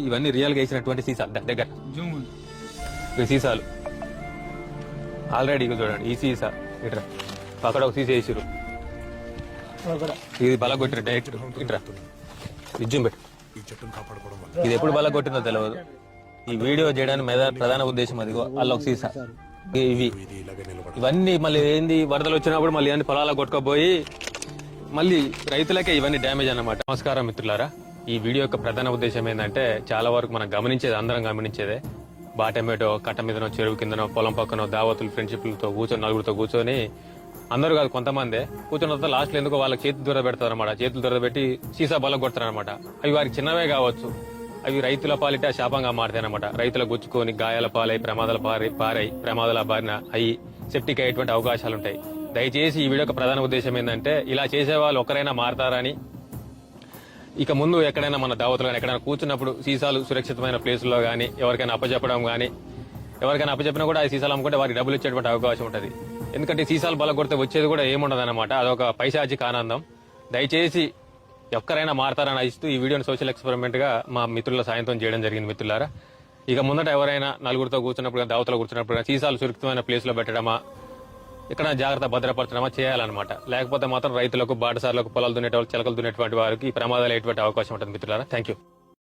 ఇవన్నీ రియల్ గా వేసినటువంటి సీసాలు దగ్గర సీసాలు ఆల్రెడీ చూడండి. ఈ సీసా ఇట్రా అక్కడ ఒక సీసా వేసిరు, ఇది బల కొట్టిన డైరెక్ట్ ఇట్రా విజ్జం పెట్టు. ఇది ఎప్పుడు బల కొట్టిందో తెలియదు. ఈ వీడియో చేయడానికి ప్రధాన ఉద్దేశం అదిగో వాళ్ళ ఒక సీసా. ఇవన్నీ మళ్ళీ ఏంది వరదలు వచ్చినప్పుడు మళ్ళీ అన్ని పొలాలకు కొట్టుకోపోయి మళ్ళీ రైతులకే ఇవన్నీ డ్యామేజ్ అన్నమాట. నమస్కారం మిత్రులారా, ఈ వీడియో యొక్క ప్రధాన ఉద్దేశం ఏంటంటే చాలా వరకు మనం గమనించేది, అందరం గమనించేదే, బాటమేటో కట్ట మీదనో చెరువు కిందనో పొలం పక్కనో దావతులు ఫ్రెండ్షిప్లతో కూర్చొని నలుగురితో కూర్చొని అందరూ కాదు కొంతమంది కూర్చొని తర్వాత లాస్ట్ లో ఎందుకో వాళ్ళకి చేతులు దూర పెడతారు అనమాట. చేతులు దూర పెట్టి సీసా బలం కొడతారు అనమాట. అవి వారికి చిన్నవే కావచ్చు, అవి రైతుల పాలిట శాపంగా మారుతాయి అనమాట. రైతుల గుచ్చుకొని గాయాల పాలై ప్రమాదాల బారిన అయి సెప్టిక్ అయ్యేటువంటి అవకాశాలు ఉంటాయి. దయచేసి ఈ వీడియో యొక్క ప్రధాన ఉద్దేశం ఏంటంటే ఇలా చేసే వాళ్ళు ఒకరైనా మారతారని, ఇక ముందు ఎక్కడైనా మన దావతులు కానీ ఎక్కడైనా కూర్చున్నప్పుడు సీసాలు సురక్షితమైన ప్లేసుల్లో కానీ ఎవరికైనా అప్పచెప్పడం కానీ, ఎవరికైనా అప్పచెప్పినా కూడా ఆ సీసాలు అమ్ముకుంటే వారికి డబ్బులు ఇచ్చేటువంటి అవకాశం ఉంటుంది. ఎందుకంటే సీసాలు బల కొడితే వచ్చేది కూడా ఏముండదు అనమాట. అదొక పైశాచిక ఆనందం. దయచేసి ఎక్కరైనా మారతారని ఇస్తూ ఈ వీడియోని సోషల్ ఎక్స్పెరిమెంట్ గా మా మిత్రుల సాయంతో చేయడం జరిగింది. మిత్రులారా, ఇక ముందట ఎవరైనా నలుగురితో కూర్చున్నప్పుడు దావతులు కూర్చున్నప్పుడు సీసాలు సురక్షితమైన ప్లేస్ లో పెట్టడమా, ఇక్కడ జాగ్రత్త భద్రపరచడమా చేయాలన్నమాట. లేకపోతే మాత్రం రైతులకు, బాటసార్లకు, పొలాలు దున్నేటువంటి, చిలకలు దున్నేటువంటి వారికి ప్రమాదాలు అయ్యేటువంటి అవకాశం ఉంటుంది. మిత్రులారా, థ్యాంక్ యూ.